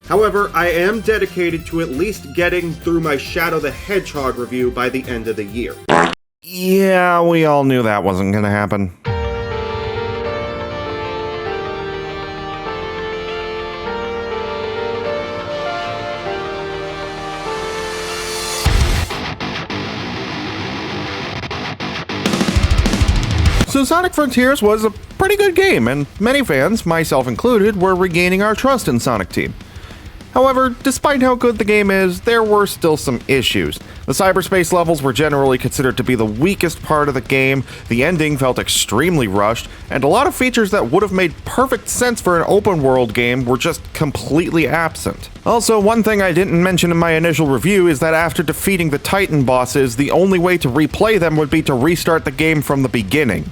However, I am dedicated to at least getting through my Shadow the Hedgehog review by the end of the year. Yeah, we all knew that wasn't gonna happen. So Sonic Frontiers was a pretty good game, and many fans, myself included, were regaining our trust in Sonic Team. However, despite how good the game is, there were still some issues. The cyberspace levels were generally considered to be the weakest part of the game, the ending felt extremely rushed, and a lot of features that would have made perfect sense for an open world game were just completely absent. Also, one thing I didn't mention in my initial review is that after defeating the Titan bosses, the only way to replay them would be to restart the game from the beginning.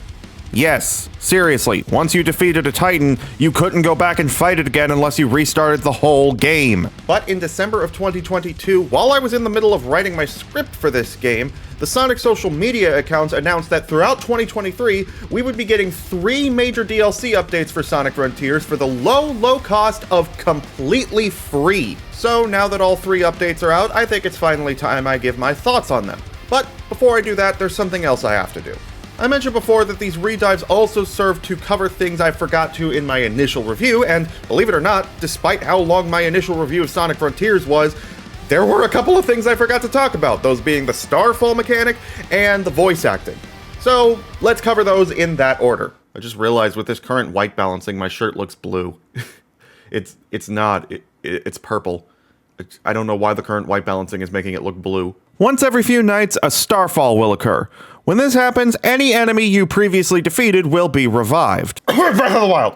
Yes, seriously, once you defeated a Titan, you couldn't go back and fight it again unless you restarted the whole game. But in December of 2022, while I was in the middle of writing my script for this game, the Sonic social media accounts announced that throughout 2023, we would be getting 3 major DLC updates for Sonic Frontiers for the low cost of completely free. So now that all 3 updates are out, I think it's finally time I give my thoughts on them. But before I do that, there's something else I have to do. I mentioned before that these redives also serve to cover things I forgot to in my initial review, and believe it or not, despite how long my initial review of Sonic Frontiers was, there were a couple of things I forgot to talk about, those being the Starfall mechanic and the voice acting. So let's cover those in that order. I just realized with this current white balancing, my shirt looks blue. It's not, it's purple. I don't know why the current white balancing is making it look blue. Once every few nights, a Starfall will occur. When this happens, any enemy you previously defeated will be revived. Breath of the Wild!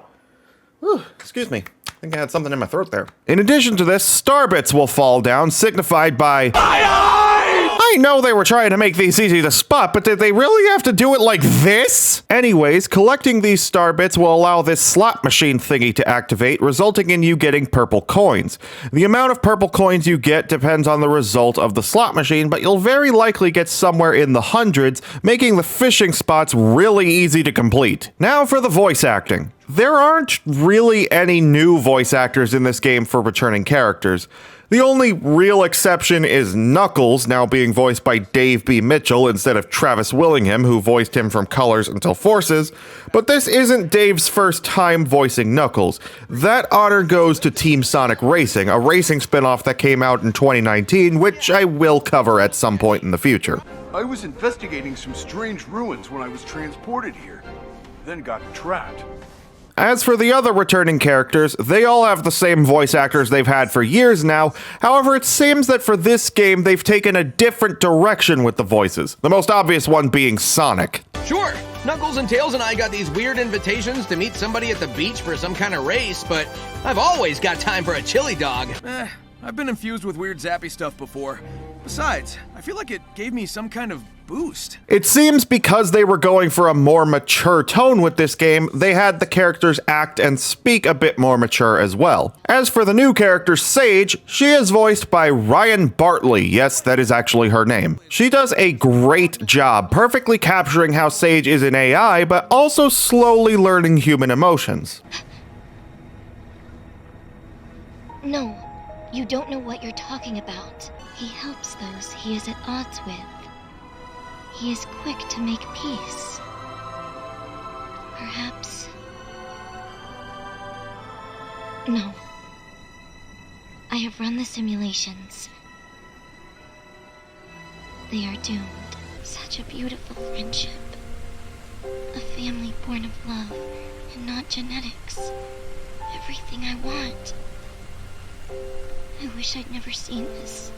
Whew, excuse me. I think I had something in my throat there. In addition to this, starbits will fall down, signified by... I know they were trying to make these easy to spot, but did they really have to do it like this? Anyways, collecting these star bits will allow this slot machine thingy to activate, resulting in you getting purple coins. The amount of purple coins you get depends on the result of the slot machine, but you'll very likely get somewhere in the hundreds, making the fishing spots really easy to complete. Now for the voice acting. There aren't really any new voice actors in this game for returning characters. The only real exception is Knuckles, now being voiced by Dave B. Mitchell instead of Travis Willingham, who voiced him from Colors until Forces, but this isn't Dave's first time voicing Knuckles. That honor goes to Team Sonic Racing, a racing spin-off that came out in 2019, which I will cover at some point in the future. I was investigating some strange ruins when I was transported here, then got trapped. As for the other returning characters, they all have the same voice actors they've had for years now. However, it seems that for this game, they've taken a different direction with the voices, the most obvious one being Sonic. Sure, Knuckles and Tails and I got these weird invitations to meet somebody at the beach for some kind of race, but I've always got time for a chili dog. I've been infused with weird zappy stuff before. Besides, I feel like it gave me some kind of boost. It seems because they were going for a more mature tone with this game, they had the characters act and speak a bit more mature as well. As for the new character, Sage, she is voiced by Ryan Bartley. Yes, that is actually her name. She does a great job, perfectly capturing how Sage is an AI, but also slowly learning human emotions. No, you don't know what you're talking about. He helps those he is at odds with. He is quick to make peace. Perhaps... No. I have run the simulations. They are doomed. Such a beautiful friendship. A family born of love and not genetics. Everything I want. I wish I'd never seen this.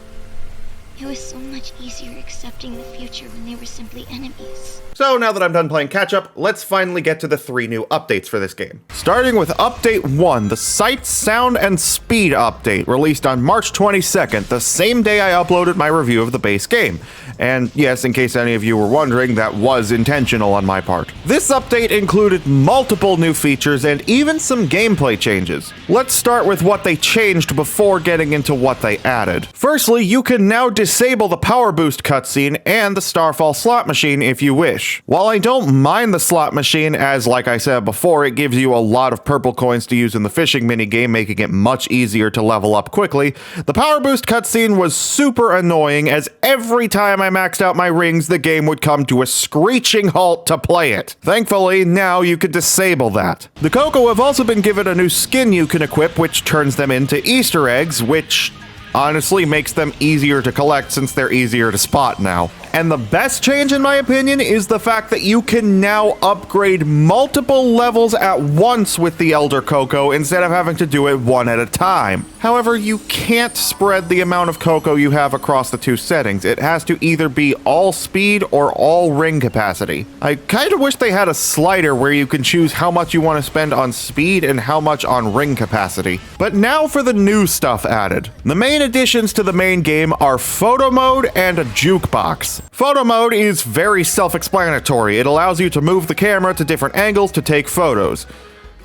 It was so much easier accepting the future when they were simply enemies. So now that I'm done playing catch-up, let's finally get to the 3 new updates for this game. Starting with Update 1, the Sight, Sound, and Speed update, released on March 22nd, the same day I uploaded my review of the base game. And yes, in case any of you were wondering, that was intentional on my part. This update included multiple new features and even some gameplay changes. Let's start with what they changed before getting into what they added. Firstly, you can now distinguish disable the power boost cutscene and the Starfall slot machine if you wish. While I don't mind the slot machine, as like I said before, it gives you a lot of purple coins to use in the fishing minigame, making it much easier to level up quickly, the power boost cutscene was super annoying, as every time I maxed out my rings, the game would come to a screeching halt to play it. Thankfully, now you could disable that. The Coco have also been given a new skin you can equip, which turns them into Easter eggs, which honestly makes them easier to collect since they're easier to spot now. And the best change, in my opinion, is the fact that you can now upgrade multiple levels at once with the Elder Coco instead of having to do it one at a time. However, you can't spread the amount of Coco you have across the two settings. It has to either be all speed or all ring capacity. I kind of wish they had a slider where you can choose how much you want to spend on speed and how much on ring capacity. But now for the new stuff added. The main additions to the main game are photo mode and a jukebox. Photo mode is very self-explanatory. It allows you to move the camera to different angles to take photos.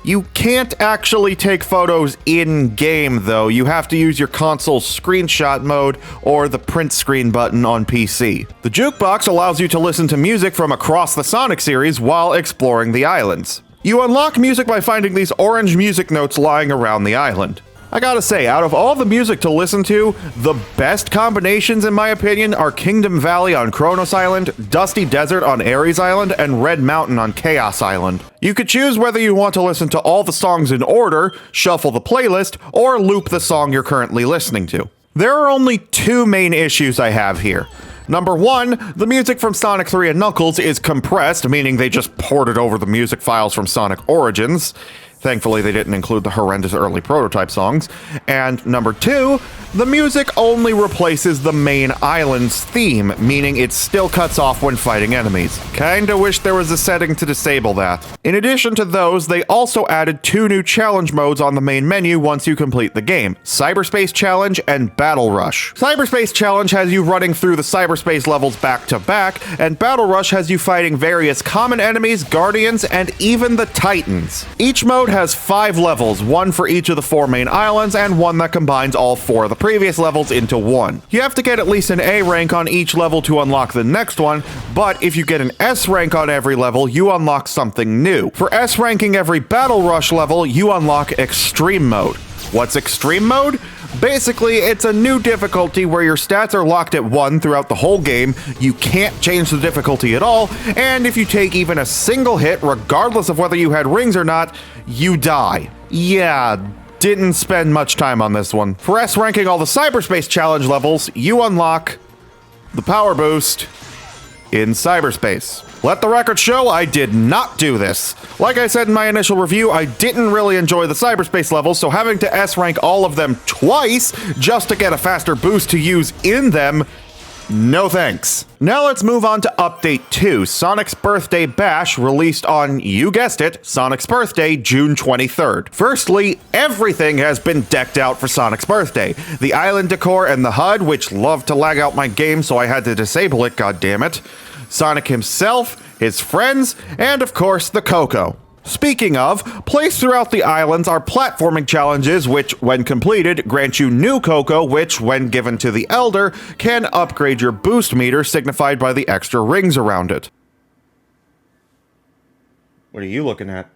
You can't actually take photos in-game, though. You have to use your console's screenshot mode or the print screen button on PC. The jukebox allows you to listen to music from across the Sonic series while exploring the islands. You unlock music by finding these orange music notes lying around the island. I gotta say, out of all the music to listen to, the best combinations in my opinion are Kingdom Valley on Kronos Island, Dusty Desert on Ares Island, and Red Mountain on Chaos Island. You could choose whether you want to listen to all the songs in order, shuffle the playlist, or loop the song you're currently listening to. There are only two main issues I have here. Number one, the music from Sonic 3 and Knuckles is compressed, meaning they just ported over the music files from Sonic Origins. Thankfully, they didn't include the horrendous early prototype songs. And number two, the music only replaces the main island's theme, meaning it still cuts off when fighting enemies. Kinda wish there was a setting to disable that. In addition to those, they also added two new challenge modes on the main menu once you complete the game: Cyberspace Challenge and Battle Rush. Cyberspace Challenge has you running through the cyberspace levels back to back, and Battle Rush has you fighting various common enemies, guardians, and even the Titans. Each mode has 5 levels, one for each of the 4 main islands, and one that combines all 4 of the previous levels into one. You have to get at least an A rank on each level to unlock the next one, but if you get an S rank on every level, you unlock something new. For S ranking every Battle Rush level, you unlock Extreme Mode. What's Extreme Mode? Basically, it's a new difficulty where your stats are locked at 1 throughout the whole game, you can't change the difficulty at all, and if you take even a single hit, regardless of whether you had rings or not, you die. Yeah, didn't spend much time on this one. For S ranking all the Cyberspace Challenge levels, you unlock the Power Boost in cyberspace. Let the record show I did not do this. Like I said in my initial review, I didn't really enjoy the cyberspace levels, so having to S rank all of them twice just to get a faster boost to use in them, no thanks. Now let's move on to Update 2, Sonic's Birthday Bash, released on, you guessed it, Sonic's birthday, June 23rd. Firstly, everything has been decked out for Sonic's birthday. The island decor and the HUD, which loved to lag out my game, so I had to disable it, goddammit. Sonic himself, his friends, and of course the Coco. Speaking of, placed throughout the islands are platforming challenges which, when completed, grant you new Coco, which, when given to the Elder, can upgrade your boost meter signified by the extra rings around it. What are you looking at?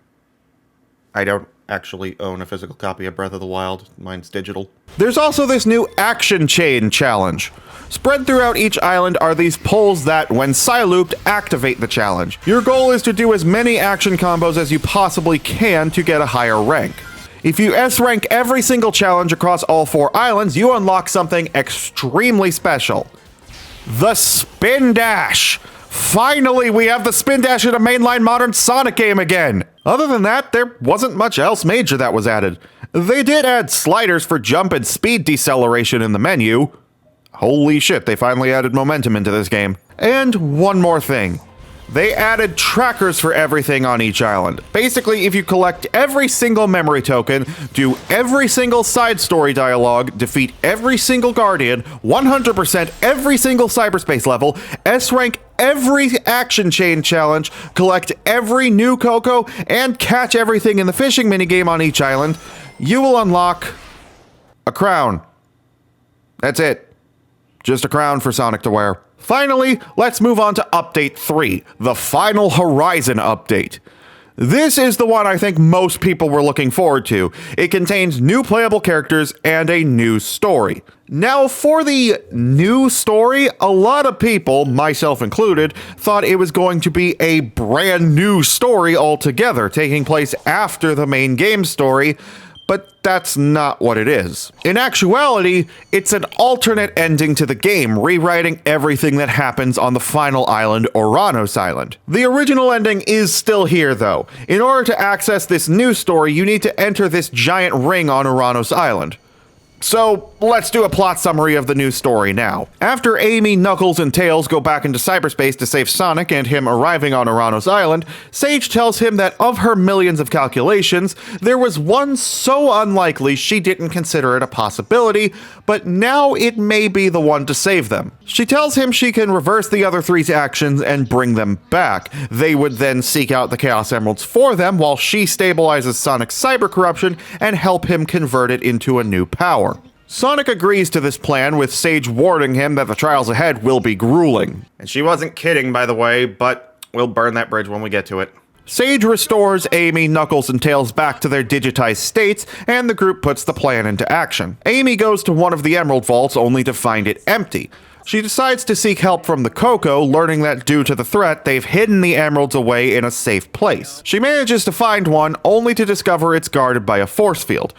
I don't actually own a physical copy of Breath of the Wild. Mine's digital. There's also this new Action Chain challenge. Spread throughout each island are these poles that, when Psy-looped, activate the challenge. Your goal is to do as many action combos as you possibly can to get a higher rank. If you S-rank every single challenge across all 4 islands, you unlock something extremely special. The Spin Dash! Finally, we have the Spin Dash in a mainline modern Sonic game again! Other than that, there wasn't much else major that was added. They did add sliders for jump and speed deceleration in the menu. Holy shit, they finally added momentum into this game. And one more thing. They added trackers for everything on each island. Basically, if you collect every single memory token, do every single side story dialogue, defeat every single guardian, 100% every single cyberspace level, S-rank every action chain challenge, collect every new Coco, and catch everything in the fishing minigame on each island, you will unlock a crown. That's it. Just a crown for Sonic to wear. Finally, let's move on to Update 3, the Final Horizon update. This is the one I think most people were looking forward to. It contains new playable characters and a new story. Now, for the new story, a lot of people, myself included, thought it was going to be a brand new story altogether, taking place after the main game story, but that's not what it is. In actuality, it's an alternate ending to the game, rewriting everything that happens on the final island, Oranos Island. The original ending is still here, though. In order to access this new story, you need to enter this giant ring on Oranos Island. So, let's do a plot summary of the new story now. After Amy, Knuckles, and Tails go back into cyberspace to save Sonic and him arriving on Oranos Island, Sage tells him that of her millions of calculations, there was one so unlikely she didn't consider it a possibility, but now it may be the one to save them. She tells him she can reverse the other three's actions and bring them back. They would then seek out the Chaos Emeralds for them while she stabilizes Sonic's cyber corruption and help him convert it into a new power. Sonic agrees to this plan, with Sage warning him that the trials ahead will be grueling. And she wasn't kidding, by the way, but we'll burn that bridge when we get to it. Sage restores Amy, Knuckles, and Tails back to their digitized states, and the group puts the plan into action. Amy goes to one of the Emerald Vaults only to find it empty. She decides to seek help from the Coco, learning that due to the threat, they've hidden the emeralds away in a safe place. She manages to find one, only to discover it's guarded by a force field.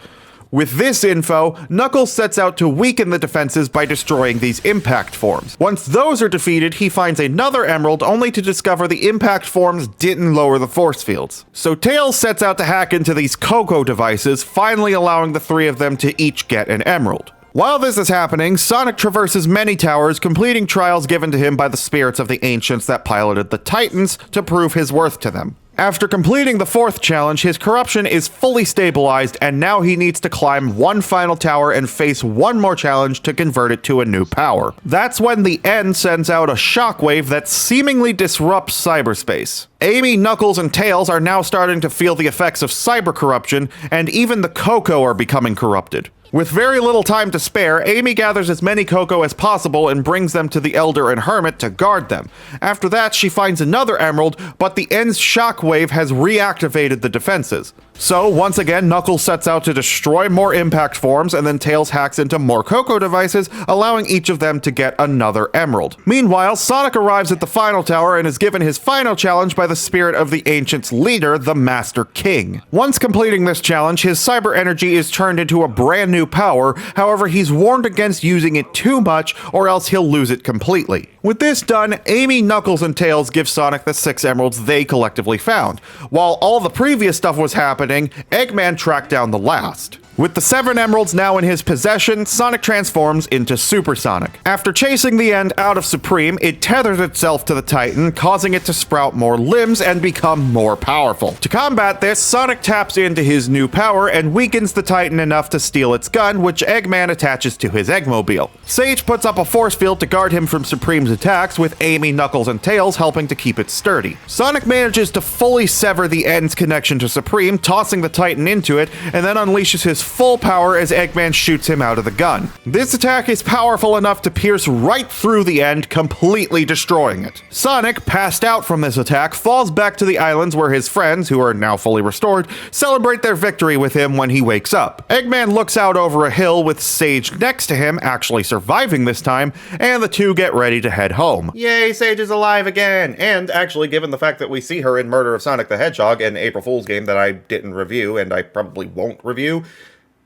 With this info, Knuckles sets out to weaken the defenses by destroying these impact forms. Once those are defeated, he finds another emerald only to discover the impact forms didn't lower the force fields. So Tails sets out to hack into these Coco devices, finally allowing the three of them to each get an emerald. While this is happening, Sonic traverses many towers, completing trials given to him by the spirits of the ancients that piloted the Titans to prove his worth to them. After completing the fourth challenge, his corruption is fully stabilized, and now he needs to climb one final tower and face one more challenge to convert it to a new power. That's when the End sends out a shockwave that seemingly disrupts cyberspace. Amy, Knuckles, and Tails are now starting to feel the effects of cyber corruption, and even the Coco are becoming corrupted. With very little time to spare, Amy gathers as many Coco as possible and brings them to the Elder and Hermit to guard them. After that, she finds another emerald, but the End's shockwave has reactivated the defenses. So, once again, Knuckles sets out to destroy more impact forms, and then Tails hacks into more Coco devices, allowing each of them to get another emerald. Meanwhile, Sonic arrives at the final tower and is given his final challenge by the spirit of the Ancients' leader, the Master King. Once completing this challenge, his cyber energy is turned into a brand new power. However, he's warned against using it too much or else he'll lose it completely. With this done, Amy, Knuckles, and Tails give Sonic the 6 emeralds they collectively found. While all the previous stuff was happening, Eggman tracked down the last. With the 7 emeralds now in his possession, Sonic transforms into Super Sonic. After chasing the End out of Supreme, it tethers itself to the Titan, causing it to sprout more limbs and become more powerful. To combat this, Sonic taps into his new power and weakens the Titan enough to steal its gun, which Eggman attaches to his Eggmobile. Sage puts up a force field to guard him from Supreme's attacks, with Amy, Knuckles, and Tails helping to keep it sturdy. Sonic manages to fully sever the End's connection to Supreme, tossing the Titan into it, and then unleashes his full power as Eggman shoots him out of the gun. This attack is powerful enough to pierce right through the End, completely destroying it. Sonic, passed out from this attack, falls back to the islands where his friends, who are now fully restored, celebrate their victory with him when he wakes up. Eggman looks out over a hill with Sage next to him, actually surviving this time, and the two get ready to head home. Yay, Sage is alive again! And actually, given the fact that we see her in Murder of Sonic the Hedgehog, an April Fool's game that I didn't review, and I probably won't review,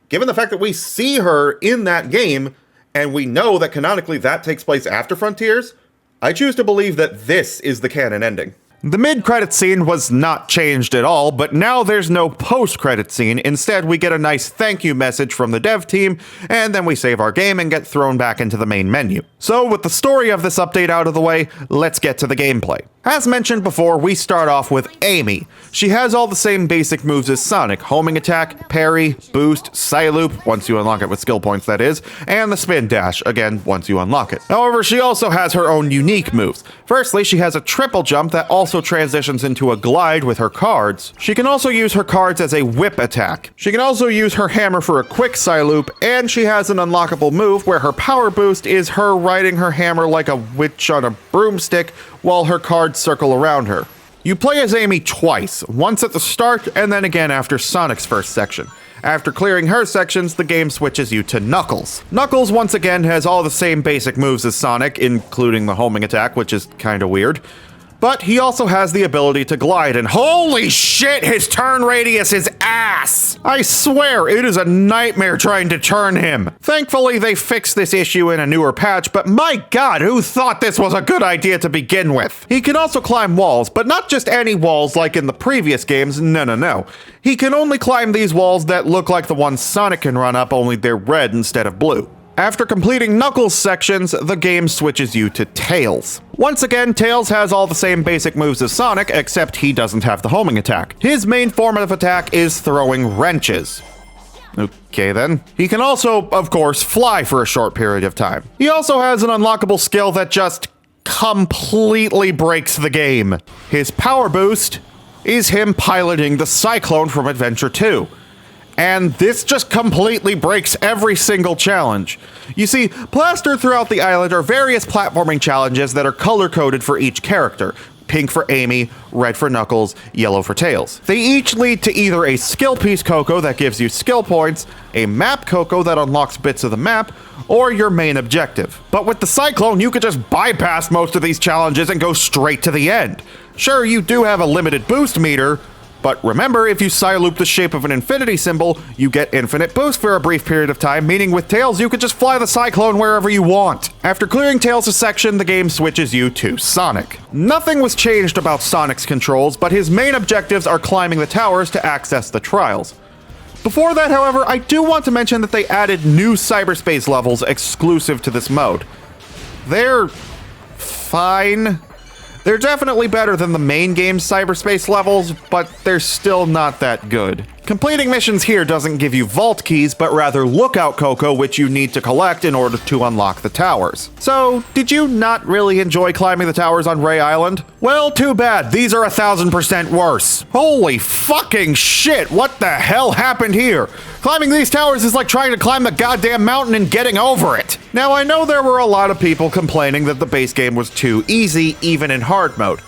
given the fact that we see her in that game, and we know that canonically that takes place after Frontiers, I choose to believe that this is the canon ending. The mid-credit scene was not changed at all, but now there's no post-credit scene. Instead, we get a nice thank you message from the dev team, and then we save our game and get thrown back into the main menu. So, with the story of this update out of the way, let's get to the gameplay. As mentioned before, we start off with Amy. She has all the same basic moves as Sonic: homing attack, parry, boost, Psyloop, once you unlock it with skill points that is, and the spin dash, again, once you unlock it. However, she also has her own unique moves. Firstly, she has a triple jump that also transitions into a glide with her cards. She can also use her cards as a whip attack. She can also use her hammer for a quick Psyloop, and she has an unlockable move where her power boost is her riding her hammer like a witch on a broomstick while her cards circle around her. You play as Amy twice, once at the start and then again after Sonic's first section. After clearing her sections, the game switches you to Knuckles. Knuckles, once again, has all the same basic moves as Sonic, including the homing attack, which is kinda weird. But he also has the ability to glide, and holy shit, his turn radius is ass! I swear, it is a nightmare trying to turn him. Thankfully, they fixed this issue in a newer patch, but my god, who thought this was a good idea to begin with? He can also climb walls, but not just any walls like in the previous games, no. He can only climb these walls that look like the ones Sonic can run up, only they're red instead of blue. After completing Knuckles sections, the game switches you to Tails. Once again, Tails has all the same basic moves as Sonic, except he doesn't have the homing attack. His main form of attack is throwing wrenches. Okay then. He can also, of course, fly for a short period of time. He also has an unlockable skill that just completely breaks the game. His power boost is him piloting the Cyclone from Adventure 2. And this just completely breaks every single challenge. You see, plastered throughout the island are various platforming challenges that are color-coded for each character. Pink for Amy, red for Knuckles, yellow for Tails. They each lead to either a skill piece Coco that gives you skill points, a map Coco that unlocks bits of the map, or your main objective. But with the Cyclone, you could just bypass most of these challenges and go straight to the end. Sure, you do have a limited boost meter, but remember, if you Psyloop the shape of an infinity symbol, you get infinite boost for a brief period of time, meaning with Tails you could just fly the Cyclone wherever you want. After clearing Tails' section, the game switches you to Sonic. Nothing was changed about Sonic's controls, but his main objectives are climbing the towers to access the trials. Before that, however, I do want to mention that they added new cyberspace levels exclusive to this mode. They're fine. They're definitely better than the main game's cyberspace levels, but they're still not that good. Completing missions here doesn't give you vault keys, but rather lookout Coco, which you need to collect in order to unlock the towers. So, did you not really enjoy climbing the towers on Ray Island? Well, too bad. These are 1000% worse. Holy fucking shit, what the hell happened here? Climbing these towers is like trying to climb the goddamn mountain and getting over it. Now, I know there were a lot of people complaining that the base game was too easy, even in hard mode.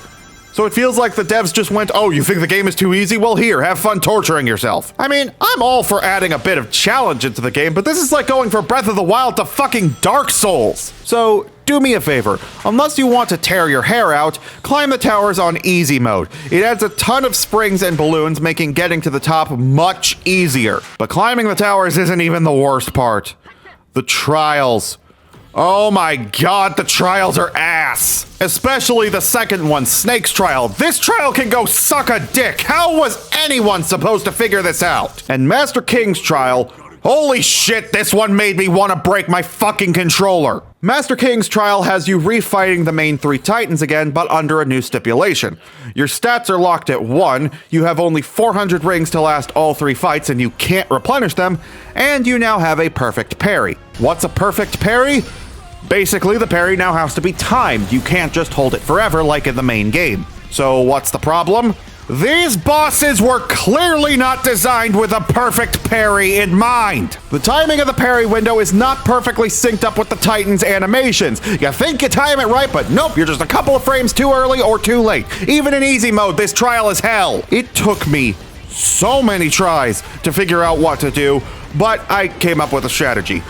So it feels like the devs just went, oh, you think the game is too easy? Well, here, have fun torturing yourself. I mean, I'm all for adding a bit of challenge into the game, but this is like going from Breath of the Wild to fucking Dark Souls. So, do me a favor. Unless you want to tear your hair out, climb the towers on easy mode. It adds a ton of springs and balloons, making getting to the top much easier. But climbing the towers isn't even the worst part. The trials. Oh my god, the trials are ass. Especially the second one, Snake's trial. This trial can go suck a dick. How was anyone supposed to figure this out? And Master King's trial, holy shit, this one made me want to break my fucking controller. Master King's trial has you refighting the main three Titans again, but under a new stipulation. Your stats are locked at 1, you have only 400 rings to last all 3 fights and you can't replenish them, and you now have a perfect parry. What's a perfect parry? Basically, the parry now has to be timed. You can't just hold it forever like in the main game. So what's the problem? These bosses were clearly not designed with a perfect parry in mind. The timing of the parry window is not perfectly synced up with the Titan's animations. You think you time it right, but nope, you're just a couple of frames too early or too late. Even in easy mode, this trial is hell. It took me so many tries to figure out what to do, but I came up with a strategy.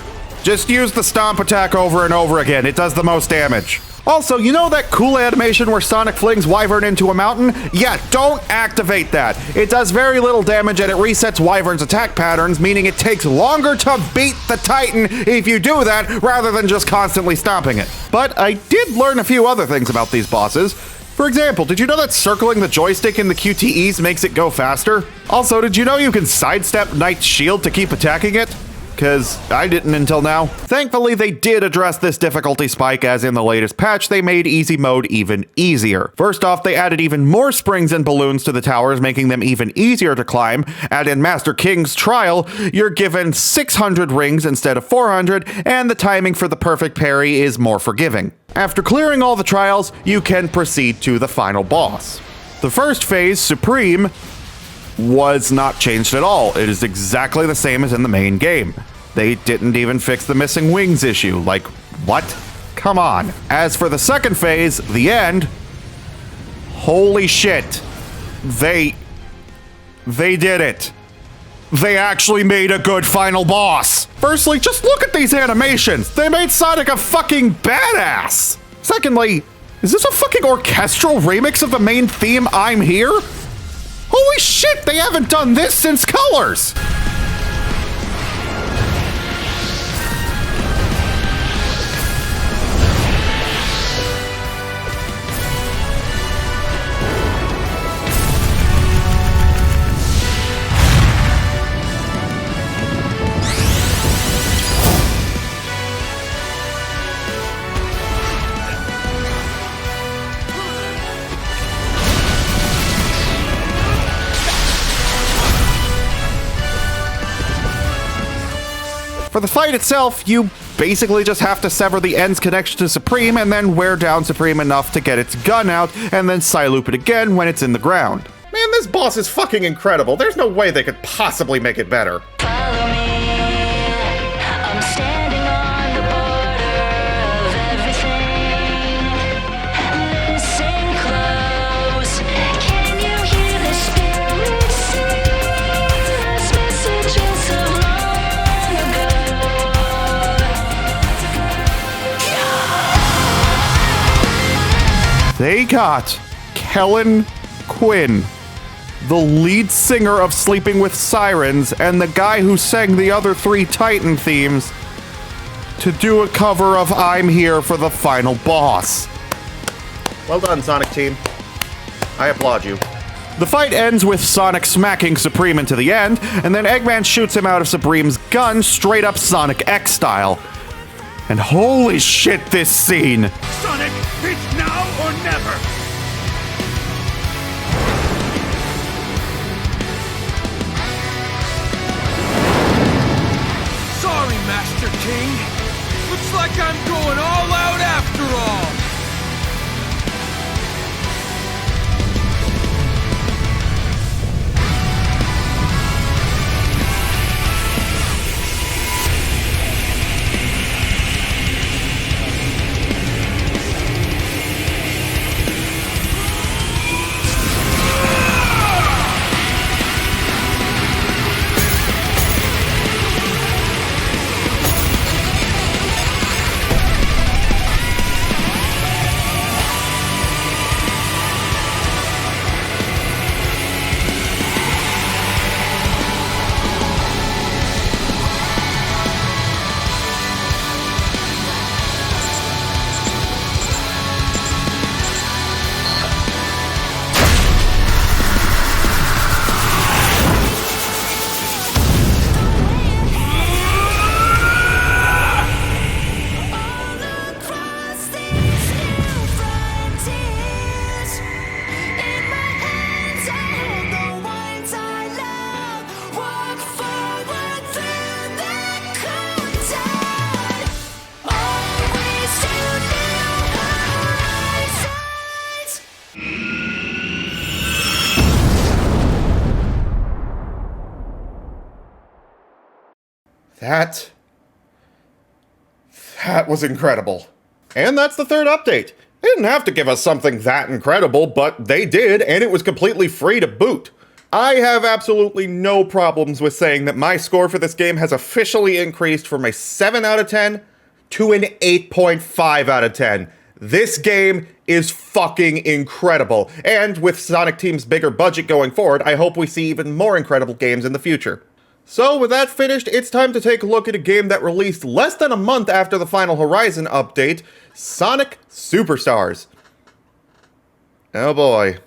Just use the stomp attack over and over again. It does the most damage. Also, you know that cool animation where Sonic flings Wyvern into a mountain? Yeah, don't activate that. It does very little damage and it resets Wyvern's attack patterns, meaning it takes longer to beat the Titan if you do that rather than just constantly stomping it. But I did learn a few other things about these bosses. For example, did you know that circling the joystick in the QTEs makes it go faster? Also, did you know you can sidestep Knight's shield to keep attacking it? because I didn't until now. Thankfully, they did address this difficulty spike, as in the latest patch, they made easy mode even easier. First off, they added even more springs and balloons to the towers, making them even easier to climb, and in Master King's Trial, you're given 600 rings instead of 400, and the timing for the perfect parry is more forgiving. After clearing all the trials, you can proceed to the final boss. The first phase, Supreme, was not changed at all. It is exactly the same as in the main game. They didn't even fix the missing wings issue. Like, what? Come on. As for the second phase, the end, holy shit. They did it. They actually made a good final boss. Firstly, just look at these animations. They made Sonic a fucking badass. Secondly, is this a fucking orchestral remix of the main theme, I'm Here? Holy shit, they haven't done this since Colors! For the fight itself, you basically just have to sever the end's connection to Supreme and then wear down Supreme enough to get its gun out and then side-loop it again when it's in the ground. Man, this boss is fucking incredible. There's no way they could possibly make it better. Follow me. I'm standing on the border of everything. Listen close. Can you hear the spirit sing? Those messages of long ago. They got Kellen Quinn, the lead singer of Sleeping with Sirens and the guy who sang the other 3 Titan themes, to do a cover of I'm Here for the final boss. Well done, Sonic Team. I applaud you. The fight ends with Sonic smacking Supreme into the end, and then Eggman shoots him out of Supreme's gun straight up Sonic X style. And holy shit, this scene! Sonic, it's now or never! Sorry, Master King. Looks like I'm going all out after all. That was incredible. And that's the third update. They didn't have to give us something that incredible, but they did, and it was completely free to boot. I have absolutely no problems with saying that my score for this game has officially increased from a 7 out of 10 to an 8.5 out of 10. This game is fucking incredible, and with Sonic Team's bigger budget going forward, I hope we see even more incredible games in the future. So with that finished, it's time to take a look at a game that released less than a month after the final Horizon update, Sonic Superstars. Oh boy.